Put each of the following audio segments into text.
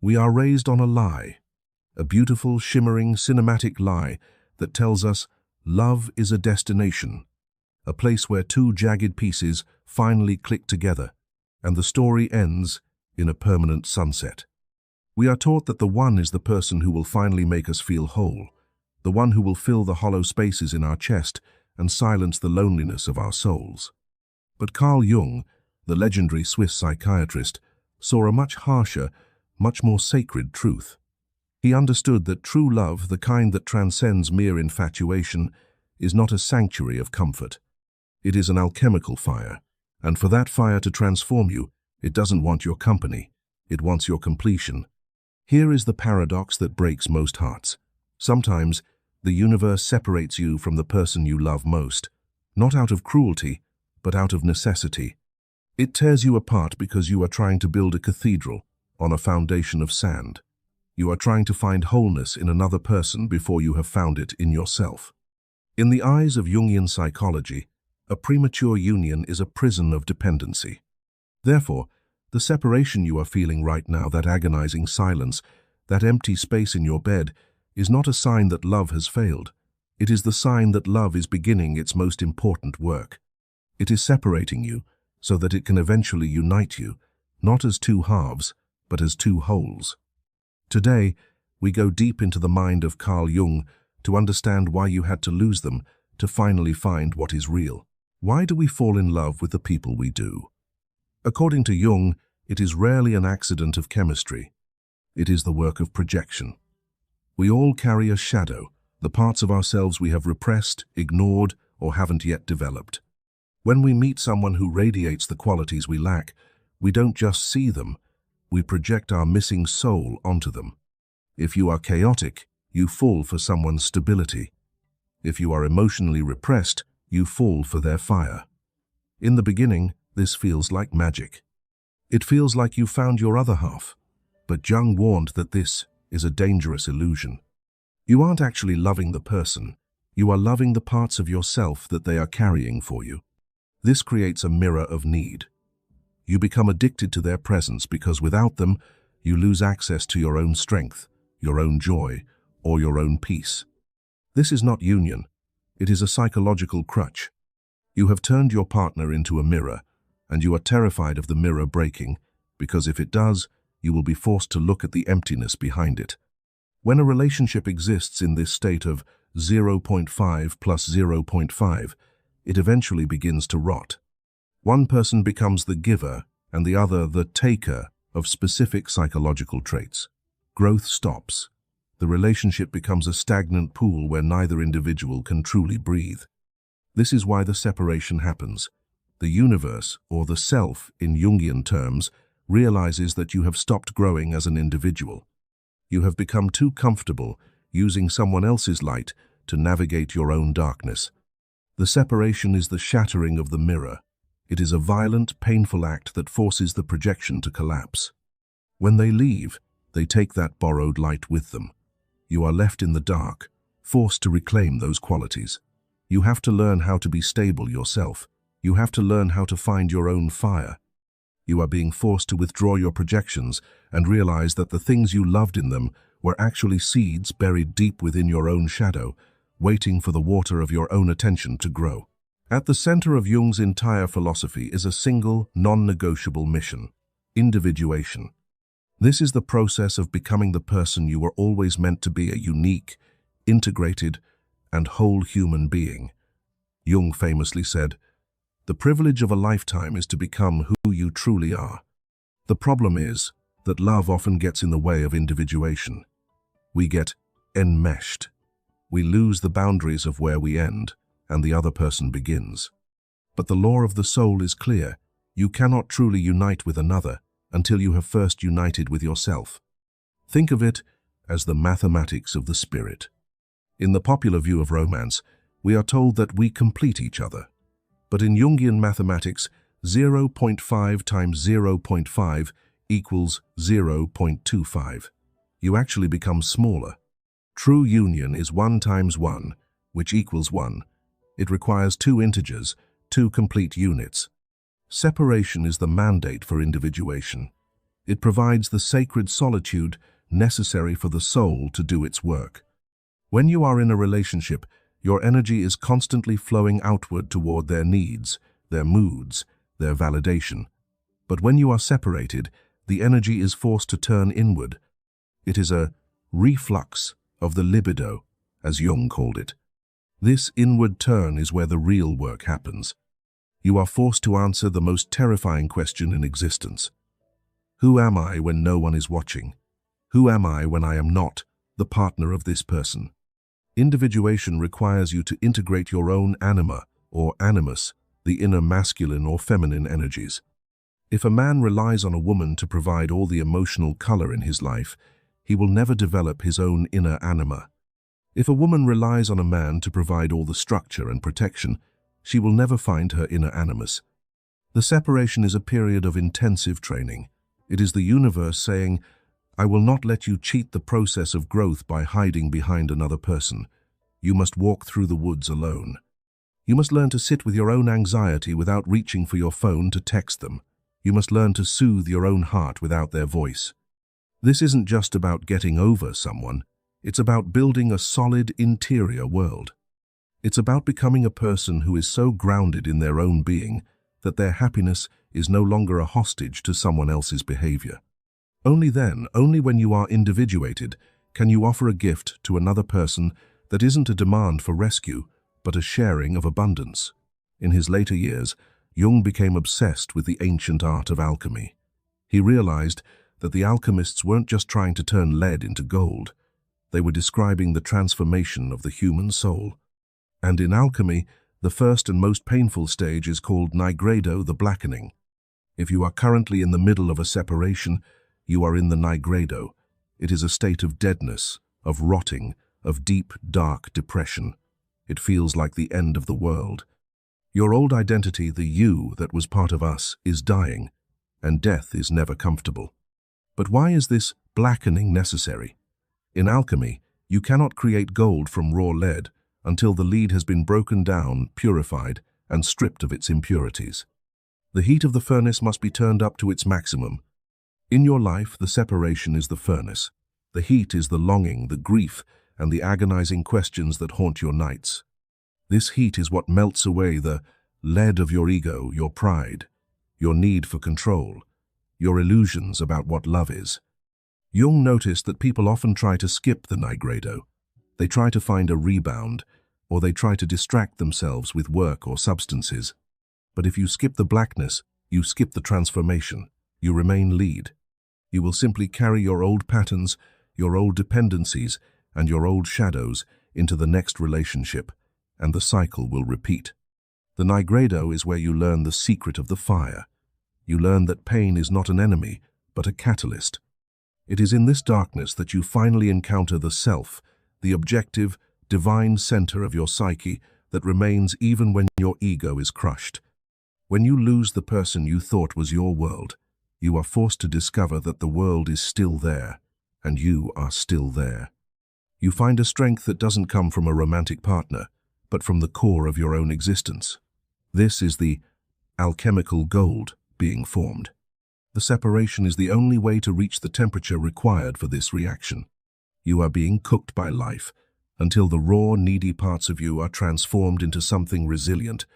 We are raised on a lie, a beautiful, shimmering, cinematic lie that tells us love is a destination, a place where two jagged pieces finally click together, and the story ends in a permanent sunset. We are taught that the one is the person who will finally make us feel whole, the one who will fill the hollow spaces in our chest and silence the loneliness of our souls. But Carl Jung, the legendary Swiss psychiatrist, saw a much harsher, much more sacred truth. He understood that true love, the kind that transcends mere infatuation, is not a sanctuary of comfort. It is an alchemical fire, and for that fire to transform you, it doesn't want your company, it wants your completion. Here is the paradox that breaks most hearts. Sometimes, the universe separates you from the person you love most, not out of cruelty, but out of necessity. It tears you apart because you are trying to build a cathedral on a foundation of sand. You are trying to find wholeness in another person before you have found it in yourself. In the eyes of Jungian psychology, a premature union is a prison of dependency. Therefore, the separation you are feeling right now, that agonizing silence, that empty space in your bed, is not a sign that love has failed. It is the sign that love is beginning its most important work. It is separating you so that it can eventually unite you, not as two halves, but as two wholes. Today, we go deep into the mind of Carl Jung to understand why you had to lose them to finally find what is real. Why do we fall in love with the people we do? According to Jung, it is rarely an accident of chemistry. It is the work of projection. We all carry a shadow, the parts of ourselves we have repressed, ignored, or haven't yet developed. When we meet someone who radiates the qualities we lack, we don't just see them, we project our missing soul onto them. If you are chaotic, you fall for someone's stability. If you are emotionally repressed, you fall for their fire. In the beginning, this feels like magic. It feels like you found your other half. But Jung warned that this is a dangerous illusion. You aren't actually loving the person. You are loving the parts of yourself that they are carrying for you. This creates a mirror of need. You become addicted to their presence because without them, you lose access to your own strength, your own joy, or your own peace. This is not union. It is a psychological crutch. You have turned your partner into a mirror, and you are terrified of the mirror breaking, because if it does, you will be forced to look at the emptiness behind it. When a relationship exists in this state of 0.5 plus 0.5, it eventually begins to rot. One person becomes the giver and the other the taker of specific psychological traits. Growth stops. The relationship becomes a stagnant pool where neither individual can truly breathe. This is why the separation happens. The universe, or the self in Jungian terms, realizes that you have stopped growing as an individual. You have become too comfortable using someone else's light to navigate your own darkness. The separation is the shattering of the mirror. It is a violent, painful act that forces the projection to collapse. When they leave, they take that borrowed light with them. You are left in the dark, forced to reclaim those qualities. You have to learn how to be stable yourself. You have to learn how to find your own fire. You are being forced to withdraw your projections and realize that the things you loved in them were actually seeds buried deep within your own shadow, waiting for the water of your own attention to grow. At the center of Jung's entire philosophy is a single, non-negotiable mission: individuation. This is the process of becoming the person you were always meant to be, a unique, integrated, and whole human being. Jung famously said, "The privilege of a lifetime is to become who you truly are." The problem is that love often gets in the way of individuation. We get enmeshed. We lose the boundaries of where we end and the other person begins. But the law of the soul is clear. You cannot truly unite with another until you have first united with yourself. Think of it as the mathematics of the spirit. In the popular view of romance, we are told that we complete each other. But in Jungian mathematics, 0.5 times 0.5 equals 0.25. You actually become smaller. True union is 1 times 1, which equals 1. It requires 2 integers, 2 complete units. Separation is the mandate for individuation. It provides the sacred solitude necessary for the soul to do its work. When you are in a relationship, your energy is constantly flowing outward toward their needs, their moods, their validation. But when you are separated, the energy is forced to turn inward. It is a reflux of the libido, as Jung called it. This inward turn is where the real work happens. You are forced to answer the most terrifying question in existence. Who am I when no one is watching? Who am I when I am not the partner of this person? Individuation requires you to integrate your own anima, or animus, the inner masculine or feminine energies. If a man relies on a woman to provide all the emotional color in his life, he will never develop his own inner anima. If a woman relies on a man to provide all the structure and protection, she will never find her inner animus. The separation is a period of intensive training. It is the universe saying, I will not let you cheat the process of growth by hiding behind another person. You must walk through the woods alone. You must learn to sit with your own anxiety without reaching for your phone to text them. You must learn to soothe your own heart without their voice. This isn't just about getting over someone. It's about building a solid interior world. It's about becoming a person who is so grounded in their own being that their happiness is no longer a hostage to someone else's behavior. Only then, only when you are individuated, can you offer a gift to another person that isn't a demand for rescue, but a sharing of abundance. In his later years, Jung became obsessed with the ancient art of alchemy. He realized that the alchemists weren't just trying to turn lead into gold. They were describing the transformation of the human soul. And in alchemy, the first and most painful stage is called nigredo, the blackening. If you are currently in the middle of a separation, you are in the nigredo. It is a state of deadness, of rotting, of deep, dark depression. It feels like the end of the world. Your old identity, the you that was part of us, is dying, and death is never comfortable. But why is this blackening necessary? In alchemy, you cannot create gold from raw lead until the lead has been broken down, purified, and stripped of its impurities. The heat of the furnace must be turned up to its maximum. In your life, the separation is the furnace. The heat is the longing, the grief, and the agonizing questions that haunt your nights. This heat is what melts away the lead of your ego, your pride, your need for control, your illusions about what love is. Jung noticed that people often try to skip the nigredo. They try to find a rebound, or they try to distract themselves with work or substances. But if you skip the blackness, you skip the transformation. You remain lead. You will simply carry your old patterns, your old dependencies, and your old shadows into the next relationship, and the cycle will repeat. The nigredo is where you learn the secret of the fire. You learn that pain is not an enemy, but a catalyst. It is in this darkness that you finally encounter the self, the objective, divine center of your psyche that remains even when your ego is crushed. When you lose the person you thought was your world, you are forced to discover that the world is still there, and you are still there. You find a strength that doesn't come from a romantic partner, but from the core of your own existence. This is the alchemical gold being formed. The separation is the only way to reach the temperature required for this reaction. You are being cooked by life until the raw, needy parts of you are transformed into something resilient,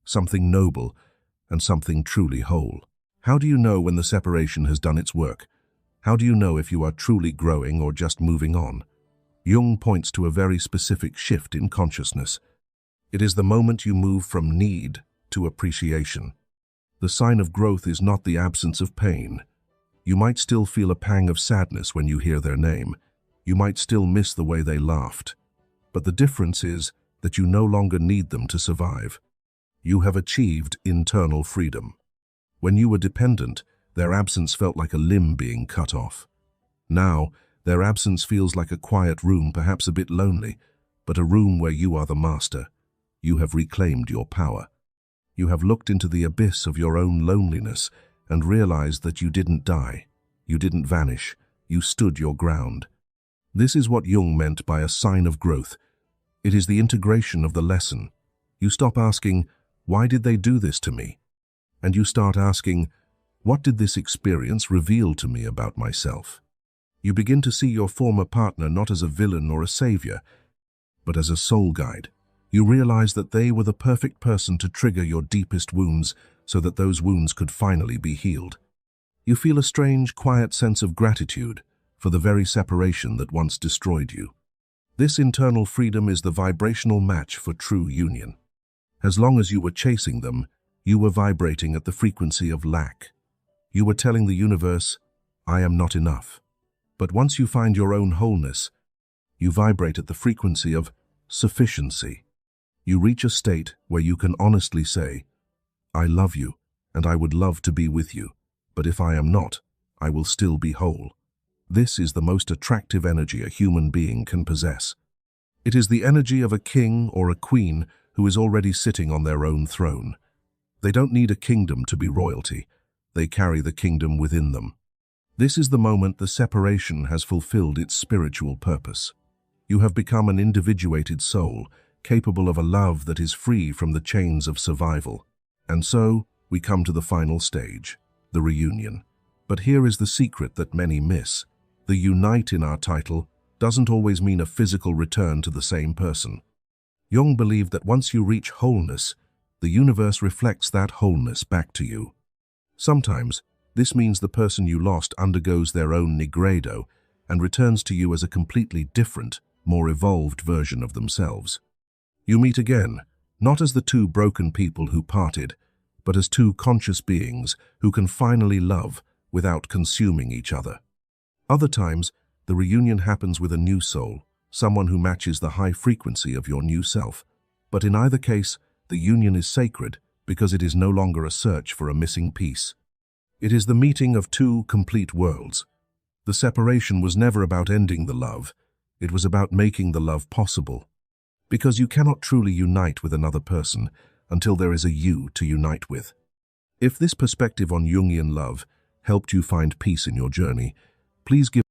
something noble, and something truly whole. How do you know when the separation has done its work? How do you know if you are truly growing or just moving on? Jung points to a very specific shift in consciousness. It is the moment you move from need to appreciation. The sign of growth is not the absence of pain. You might still feel a pang of sadness when you hear their name. You might still miss the way they laughed. But the difference is that you no longer need them to survive. You have achieved internal freedom. When you were dependent, their absence felt like a limb being cut off. Now, their absence feels like a quiet room, perhaps a bit lonely, but a room where you are the master. You have reclaimed your power. You have looked into the abyss of your own loneliness and realized that you didn't die. You didn't vanish. You stood your ground. This is what Jung meant by a sign of growth. It is the integration of the lesson. You stop asking, why did they do this to me? And you start asking, What did this experience reveal to me about myself? You begin to see your former partner not as a villain or a savior, but as a soul guide. You realize that they were the perfect person to trigger your deepest wounds so that those wounds could finally be healed. You feel a strange, quiet sense of gratitude for the very separation that once destroyed you. This internal freedom is the vibrational match for true union. As long as you were chasing them, you were vibrating at the frequency of lack. You were telling the universe, I am not enough. But once you find your own wholeness, you vibrate at the frequency of sufficiency. You reach a state where you can honestly say, I love you, and I would love to be with you, but if I am not, I will still be whole. This is the most attractive energy a human being can possess. It is the energy of a king or a queen who is already sitting on their own throne. They don't need a kingdom to be royalty. They carry the kingdom within them. This is the moment the separation has fulfilled its spiritual purpose. You have become an individuated soul, capable of a love that is free from the chains of survival. And so, we come to the final stage, the reunion. But here is the secret that many miss. The unite in our title doesn't always mean a physical return to the same person. Jung believed that once you reach wholeness, the universe reflects that wholeness back to you. Sometimes, this means the person you lost undergoes their own nigredo and returns to you as a completely different, more evolved version of themselves. You meet again, not as the two broken people who parted, but as two conscious beings who can finally love without consuming each other. Other times, the reunion happens with a new soul, someone who matches the high frequency of your new self. But in either case, the union is sacred because it is no longer a search for a missing piece. It is the meeting of two complete worlds. The separation was never about ending the love. It was about making the love possible. Because you cannot truly unite with another person until there is a you to unite with. If this perspective on Jungian love helped you find peace in your journey, please give